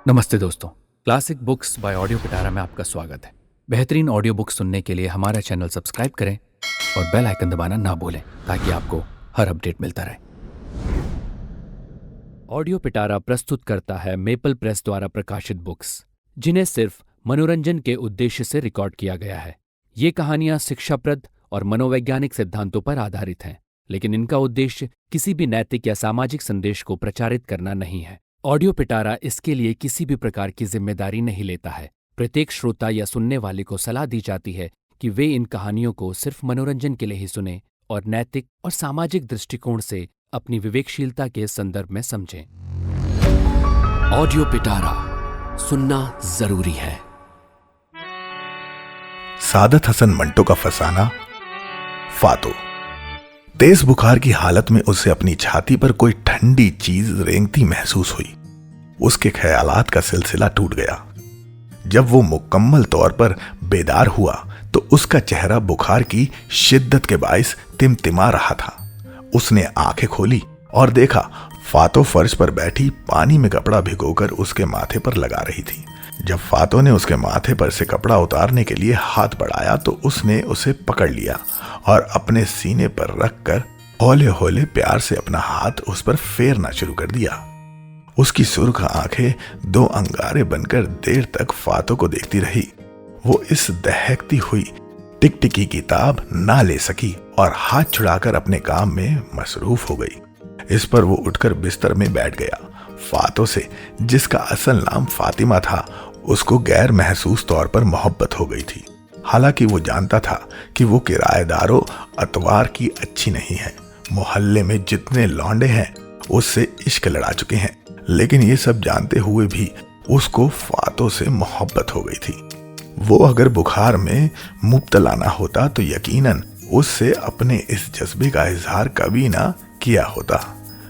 नमस्ते दोस्तों। Classic books bye audio पिटारा में आपका स्वागत है। बेहतरीन ऑडियो बुक सुनने के लिए हमारा चैनल सब्सक्राइब करें और बेल आइकन दबाना ना भूलें ताकि आपको हर अपडेट मिलता रहे। ऑडियो पिटारा प्रस्तुत करता है मेपल प्रेस द्वारा प्रकाशित बुक्स, जिन्हें सिर्फ मनोरंजन के उद्देश्य से रिकॉर्ड किया गया है। ये कहानियां शिक्षाप्रद और मनोवैज्ञानिक सिद्धांतों पर आधारित हैं, लेकिन इनका उद्देश्य किसी भी नैतिक या सामाजिक संदेश को प्रचारित करना नहीं है। ऑडियो पिटारा इसके लिए किसी भी प्रकार की जिम्मेदारी नहीं लेता है। प्रत्येक श्रोता या सुनने वाले को सलाह दी जाती है कि वे इन कहानियों को सिर्फ मनोरंजन के लिए ही सुनें और नैतिक और सामाजिक दृष्टिकोण से अपनी विवेकशीलता के संदर्भ में समझें। ऑडियो पिटारा सुनना जरूरी है। सादत हसन मंटो का फसाना। फातो तेज बुखार की हालत में उसे अपनी छाती पर कोई ठंडी चीज रेंगती महसूस हुई। उसके ख्यालात का सिलसिला टूट गया। जब वो मुकम्मल तौर पर बेदार हुआ तो उसका चेहरा बुखार की शिद्दत के बाइस तिमतिमा रहा था। उसने आंखें खोली और देखा फातो फर्श पर बैठी पानी में कपड़ा भिगोकर उसके माथे पर लगा रही थी। जब फातो ने उसके माथे पर से कपड़ा उतारने के लिए हाथ बढ़ाया तो उसने उसे पकड़ लिया और अपने सीने पर रखकर हौले हौले प्यार से अपना हाथ उस पर फेरना शुरू कर दिया। उसकी सुर्ख आंखें दो अंगारे बनकर देर तक फातो को देखती रही। वो इस दहकती हुई टिकटिकी की ताब ना ले सकी और हाथ छुड़ाकर अपने काम में मसरूफ हो गई। इस पर वो उठकर बिस्तर में बैठ गया। फातो से, जिसका असल नाम फातिमा था, उसको गैर महसूस तौर पर मोहब्बत हो गई थी। हालांकि वो जानता था कि वो किराएदारों अतवार की अच्छी नहीं है। मोहल्ले में जितने लौंडे हैं उससे इश्क लड़ा चुके हैं, लेकिन ये सब जानते हुए भी उसको फातो से मोहब्बत हो गई थी। वो अगर बुखार में मुब्तला ना होता तो यकीनन उससे अपने इस जज्बे का इजहार कभी ना किया होता,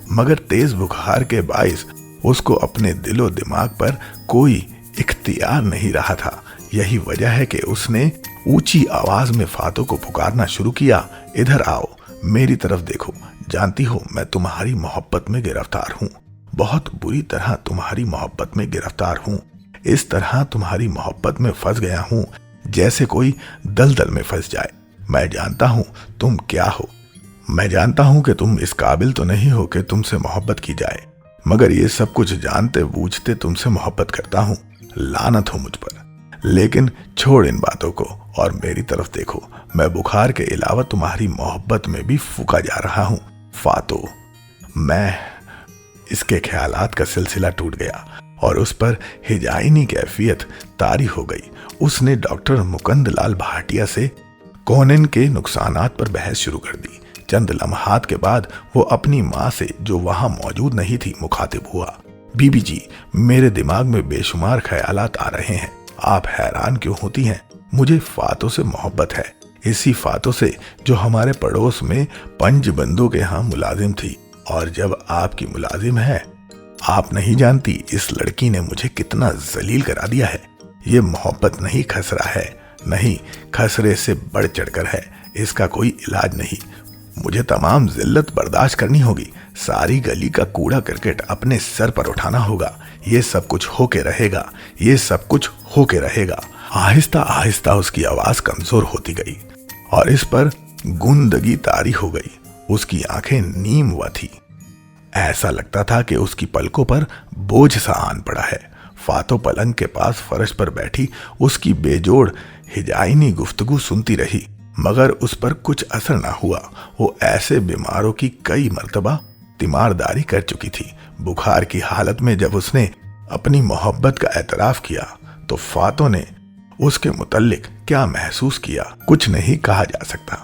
मगर तेज बुखार के बाइस उसको अपने दिलो दिमाग पर कोई इख्तियार नहीं रहा था। यही वजह है कि उसने ऊंची आवाज में फातो को पुकारना शुरू किया, इधर आओ, मेरी तरफ देखो। जानती हो मैं तुम्हारी मोहब्बत में गिरफ्तार हूँ, बहुत बुरी तरह तुम्हारी मोहब्बत में गिरफ्तार हूँ। इस तरह तुम्हारी मोहब्बत में फंस गया हूँ जैसे कोई दलदल में फंस जाए। मैं जानता हूँ तुम क्या हो। मैं जानता हूँ कि तुम इस काबिल तो नहीं हो कि तुमसे मोहब्बत की जाए, मगर ये सब कुछ जानते बूझते तुमसे मोहब्बत करता हूँ। लानत हो मुझ पर। लेकिन छोड़ इन बातों को और मेरी तरफ देखो। मैं बुखार के अलावा तुम्हारी मोहब्बत में भी फूका जा रहा हूँ फातो। मैं इसके ख्यालात का सिलसिला टूट गया और उस पर हिजाइनी कैफियत तारी हो गई। उसने डॉक्टर मुकंदलाल भाटिया से कोनिन के नुकसानात पर बहस शुरू कर दी। चंद लम्हात के बाद वो अपनी माँ से, जो वहां मौजूद नहीं थी, मुखातिब हुआ। बीबी जी, मेरे दिमाग में बेशुमार ख्यालात आ रहे हैं। आप हैरान क्यों होती हैं? मुझे फातो से मोहब्बत है, इसी फातो से जो हमारे पड़ोस में पंजबंदों के यहाँ मुलाजिम थी और जब आपकी मुलाजिम है। आप नहीं जानती इस लड़की ने मुझे कितना जलील करा दिया है। ये मोहब्बत नहीं, खसरा है। नहीं, खसरे से बढ़ चढ़कर है। इसका कोई इलाज नहीं। मुझे तमाम जिल्लत बर्दाश्त करनी होगी। सारी गली का कूड़ा करकट अपने सर पर उठाना होगा। ये सब कुछ होके रहेगा, ये सब कुछ होके रहेगा। आहिस्ता आहिस्ता उसकी आवाज कमजोर होती गई और इस पर गुंदगी तारी हो गई। उसकी आंखें नीम हुआ थी। ऐसा लगता था कि उसकी पलकों पर बोझ सा आन पड़ा है। फातो पलंग के पास फर्श पर बैठी उसकी बेजोड़ हिजाइनी गुफ्तगू सुनती रही, मगर उस पर कुछ असर ना हुआ। वो ऐसे बीमारों की कई मर्तबा तीमारदारी कर चुकी थी। बुखार की हालत में जब उसने अपनी मोहब्बत का एतराफ किया तो फातो ने उसके मुतल्लिक क्या महसूस किया कुछ नहीं कहा जा सकता,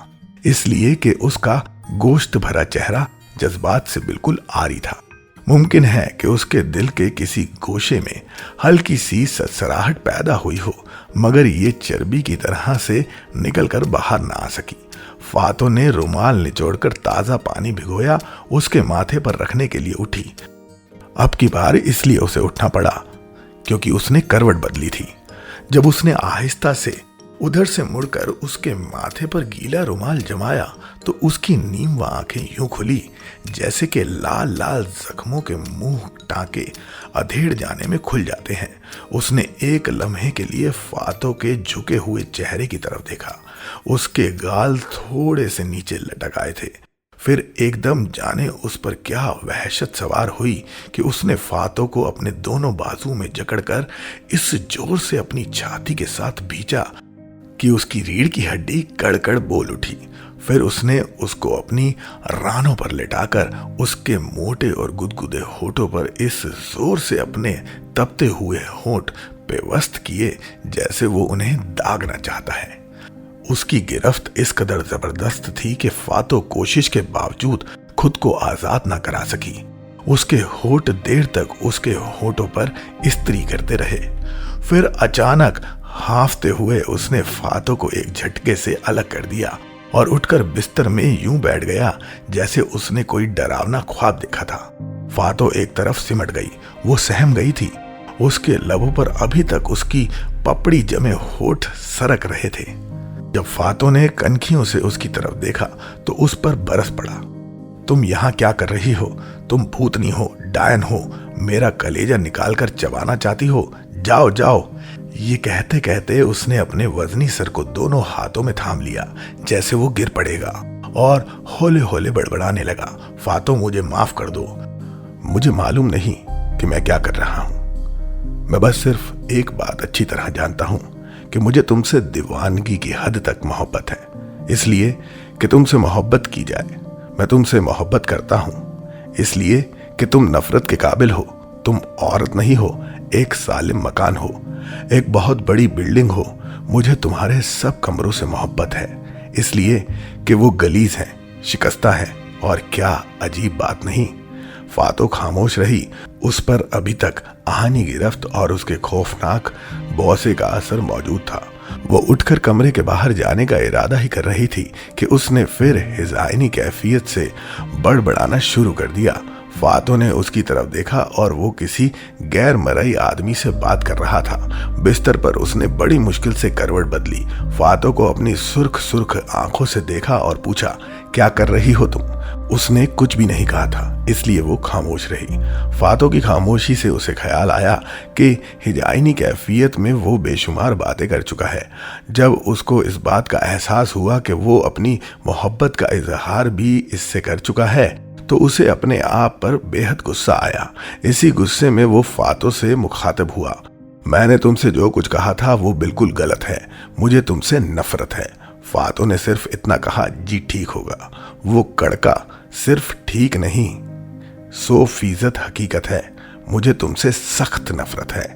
इसलिए कि उसका गोश्त भरा चेहरा जज्बात से बिल्कुल आरी था। मुमकिन है कि उसके दिल के किसी गोशे में हल्की सी ससराहट पैदा हुई हो, मगर ये चर्बी की तरह से निकलकर बाहर ना आ सकी। फातो ने रुमाल निचोड़कर ताजा पानी भिगोया, उसके माथे पर रखने के लिए उठी। अब की बार इसलिए उसे उठना पड़ा क्योंकि उसने करवट बदली थी। जब उसने आहिस्ता से उधर से मुड़कर उसके माथे पर गीला रुमाल जमाया तो उसकी नीम व आंखें यूं खुली जैसे कि लाल लाल जख्मों के मुंह टाके अधेड़ जाने में खुल जाते हैं। उसने एक लम्हे के लिए फातो के झुके हुए चेहरे की तरफ देखा। उसके गाल थोड़े से नीचे लटक आए थे। फिर एकदम जाने उस पर क्या वहशत सवार हुई कि उसने फातो को अपने दोनों बाजू में जकड़कर इस जोर से अपनी छाती के साथ भींचा कि उसकी रीढ़ की हड्डी कड़कड़ बोल उठी। फिर उसने उसको अपनी रानों पर लेटाकर उसके मोटे और गुदगुदे होठों पर इस जोर से अपने तपते हुए होंठ पेवस्त किए जैसे वो उन्हें दागना चाहता है। उसकी गिरफ्त इस कदर जबरदस्त थी कि फातो कोशिश के बावजूद खुद को आजाद ना करा सकी। उसके होठ देर तक उसके होठों पर इस्त्री करते रहे। फिर अचानक हांफते हुए उसने फातो को एक झटके से अलग कर दिया और उठकर बिस्तर में यूं बैठ गया जैसे उसने कोई डरावना ख्वाब देखा था। फातो एक तरफ सिमट गई, वो सहम गई थी। उसके लबों पर अभी तक उसकी पपड़ी जमे होठ सरक रहे थे। जब फातो ने कनखियों से उसकी तरफ देखा तो उस पर बरस पड़ा। तुम यहां क्या कर रही हो? तुम भूतनी हो, डायन हो, मेरा कलेजा निकालकर चबाना चाहती हो? जाओ जाओ। ये कहते कहते उसने अपने वजनी सर को दोनों हाथों में थाम लिया जैसे वो गिर पड़ेगा और होले होले बड़बड़ाने लगा। फातो, मुझे माफ कर दो। मुझे मालूम नहीं कि मैं क्या कर रहा हूं। मैं बस सिर्फ एक बात अच्छी तरह जानता हूं कि मुझे तुमसे दीवानगी की हद तक मोहब्बत है, इसलिए कि तुमसे मोहब्बत की जाए। मैं तुमसे मोहब्बत करता हूं इसलिए कि तुम नफरत के काबिल हो। तुम औरत नहीं हो, एक सालिम मकान हो, एक बहुत बड़ी बिल्डिंग हो। मुझे तुम्हारे सब कमरों से मोहब्बत है इसलिए कि वो गलीज है, शिकस्ता है। और क्या अजीब बात नहीं। फातो खामोश रही। उस पर अभी तक आहानी गिरफ्त और उसके खौफनाक बौसे का असर मौजूद था। वो उठकर कमरे के बाहर जाने का इरादा ही कर रही थी कि उसने फिर हिजाइनी कैफियत से बड़बड़ाना शुरू कर दिया। फातो ने उसकी तरफ देखा और वो किसी गैर मरई आदमी से बात कर रहा था। बिस्तर पर उसने बड़ी मुश्किल से करवट बदली, फातो को अपनी सुर्ख सुर्ख आंखों से देखा और पूछा, क्या कर रही हो तुम? उसने कुछ भी नहीं कहा था इसलिए वो खामोश रही। फातो की खामोशी से उसे ख्याल आया कि हिजाइनी कैफियत में वो बेशुमार बातें कर चुका है। जब उसको इस बात का एहसास हुआ कि वो अपनी मोहब्बत का इजहार भी इससे कर चुका है तो उसे अपने आप पर बेहद गुस्सा आया। इसी गुस्से में वो फातो से मुखातिब हुआ। मैंने तुमसे जो कुछ कहा था वो बिल्कुल गलत है। मुझे तुमसे नफरत है। फातो ने सिर्फ इतना कहा, जी ठीक होगा। वो कड़का सिर्फ ठीक नहीं 100% हकीकत है। मुझे तुमसे सख्त नफरत है।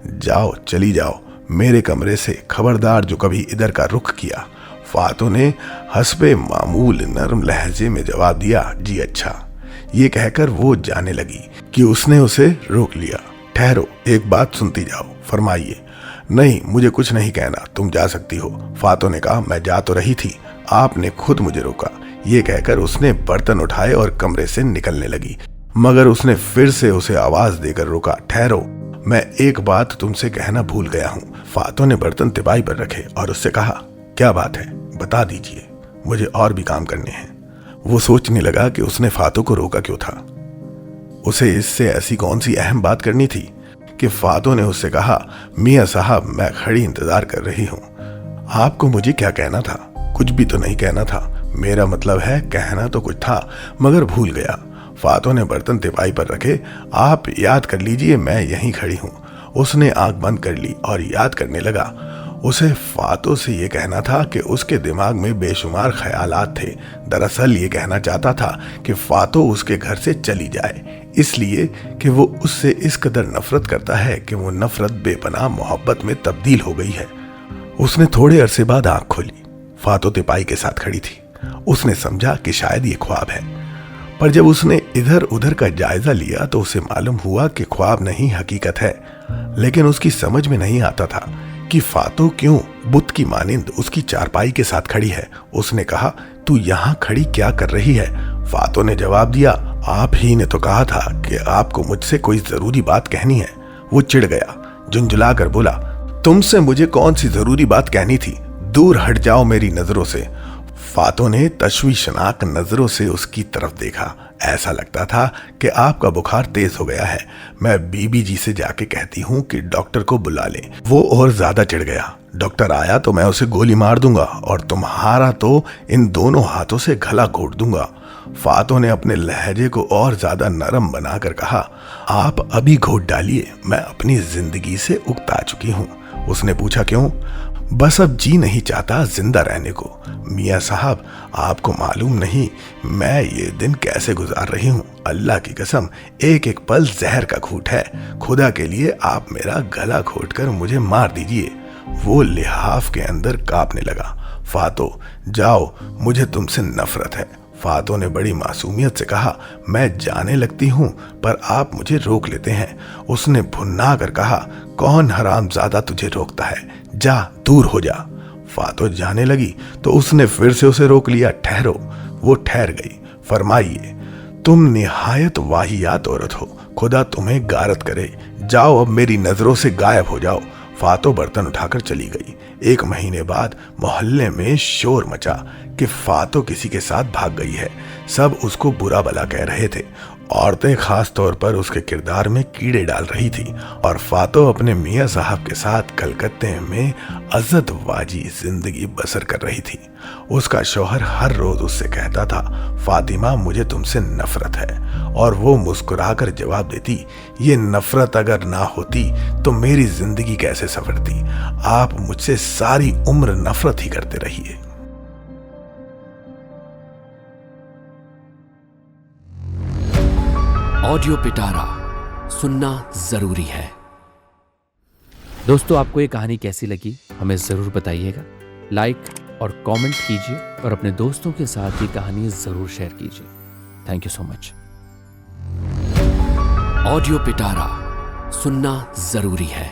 जाओ, चली जाओ मेरे कमरे से, खबरदार जो कभी इधर का रुख किया। फातो ने हस्बे मामूल नरम लहजे में जवाब दिया, जी अच्छा। ये कहकर वो जाने लगी कि उसने उसे रोक लिया। ठहरो, एक बात सुनती जाओ, फरमाइए। नहीं, मुझे कुछ नहीं कहना, तुम जा सकती हो। फातो ने कहा, मैं जा तो रही थी, आपने खुद मुझे रोका। ये कहकर उसने बर्तन उठाए और कमरे से निकलने लगी, मगर उसने फिर से उसे आवाज देकर रोका। ठहरो, मैं एक बात तुमसे कहना भूल गया हूँ। फातो ने बर्तन तिपाई पर रखे और उससे कहा, क्या बात है, बता दीजिए, मुझे और भी काम करने हैं। वो सोचने लगा कि उसने फातो को रोका क्यों था। उसे इससे ऐसी कौन सी अहम बात करनी थी कि फातो ने उससे कहा, मियां साहब, मैं खड़ी इंतजार कर रही हूं। आपको मुझे क्या कहना था? कुछ भी तो नहीं कहना था। मेरा मतलब है कहना तो कुछ था मगर भूल गया। फातो ने बर्तन तिपाई पर रखे। आप याद कर लीजिए, मैं यहीं खड़ी हूं। उसने आंख बंद कर ली और याद करने लगा। उसे फातो से ये कहना था कि उसके दिमाग में बेशुमार ख्यालात थे। दरअसल ये कहना चाहता था कि फातो उसके घर से चली जाए, इसलिए कि वो उससे इस कदर नफरत करता है कि वो नफरत बेपनाह मोहब्बत में तब्दील हो गई है। उसने थोड़े अरसे बाद आंख खोली। फातो तिपाई के साथ खड़ी थी। उसने समझा कि शायद ये ख्वाब है, पर जब उसने इधर उधर का जायजा लिया तो उसे मालूम हुआ कि ख्वाब नहीं, हकीकत है। लेकिन उसकी समझ में नहीं आता था कि फातो क्यों बुत की मानिंद उसकी चारपाई के साथ खड़ी है। उसने कहा, तू यहाँ खड़ी क्या कर रही है? फातो ने जवाब दिया, आप ही ने तो कहा था कि आपको मुझसे कोई जरूरी बात कहनी है। वो चिढ़ गया, झुंझुला कर बोला, तुमसे मुझे कौन सी जरूरी बात कहनी थी? दूर हट जाओ मेरी नजरों से। फातो ने तशवीशनाक नजरों से उसकी तरफ देखा। ऐसा लगता था कि आपका बुखार तेज हो गया है। मैं बीबी जी से जाके कहती हूँ कि डॉक्टर को बुला ले। वो और ज्यादा चिढ़ गया। डॉक्टर आया तो मैं उसे गोली मार दूंगा और तुम्हारा तो इन दोनों हाथों से गला घोट दूंगा। फातो ने अपने लहजे को और ज्यादा नरम बनाकर कहा, आप अभी घोट डालिए, मैं अपनी जिंदगी से उकता चुकी हूँ। उसने पूछा, क्यों? बस अब जी नहीं चाहता जिंदा रहने को। मियाँ साहब, आपको मालूम नहीं मैं ये दिन कैसे गुजार रही हूँ। अल्लाह की कसम, एक एक पल जहर का घूंट है। खुदा के लिए आप मेरा गला घोट कर मुझे मार दीजिए। वो लिहाफ के अंदर कांपने लगा। फातो, जाओ, मुझे तुमसे नफरत है। फातो ने बड़ी मासूमियत से कहा, मैं जाने लगती हूँ पर आप मुझे रोक लेते हैं। उसने भुन्ना कर कहा, कौन हरामजादा तुझे रोकता है? जा, दूर हो जा। फातो जाने लगी तो उसने फिर से उसे रोक लिया। ठहरो। वो ठहर गई। फरमाइए। तुम निहायत वाहियात औरत हो, खुदा तुम्हें गारत करे। जाओ, अब मेरी नजरों से गायब हो जाओ। फातो बर्तन उठाकर चली गई। 1 महीने बाद मोहल्ले में शोर मचा कि फातो किसी के साथ भाग गई है। सब उसको बुरा भला कह रहे थे। औरतें खास तौर पर उसके किरदार में कीड़े डाल रही थी और फातो अपने मियाँ साहब के साथ कलकत्ते में अज़द वाजी जिंदगी बसर कर रही थी। उसका शौहर हर रोज उससे कहता था, फातिमा, मुझे तुमसे नफरत है। और वो मुस्कुराकर जवाब देती, ये नफरत अगर ना होती तो मेरी जिंदगी कैसे सफरती? आप मुझसे सारी उम्र नफरत ही करते रहिए। ऑडियो पिटारा सुनना जरूरी है। दोस्तों, आपको ये कहानी कैसी लगी हमें ज़रूर बताइएगा। लाइक और कमेंट कीजिए और अपने दोस्तों के साथ ये कहानी ज़रूर शेयर कीजिए। Thank you so much. Audio पिटारा सुनना जरूरी है।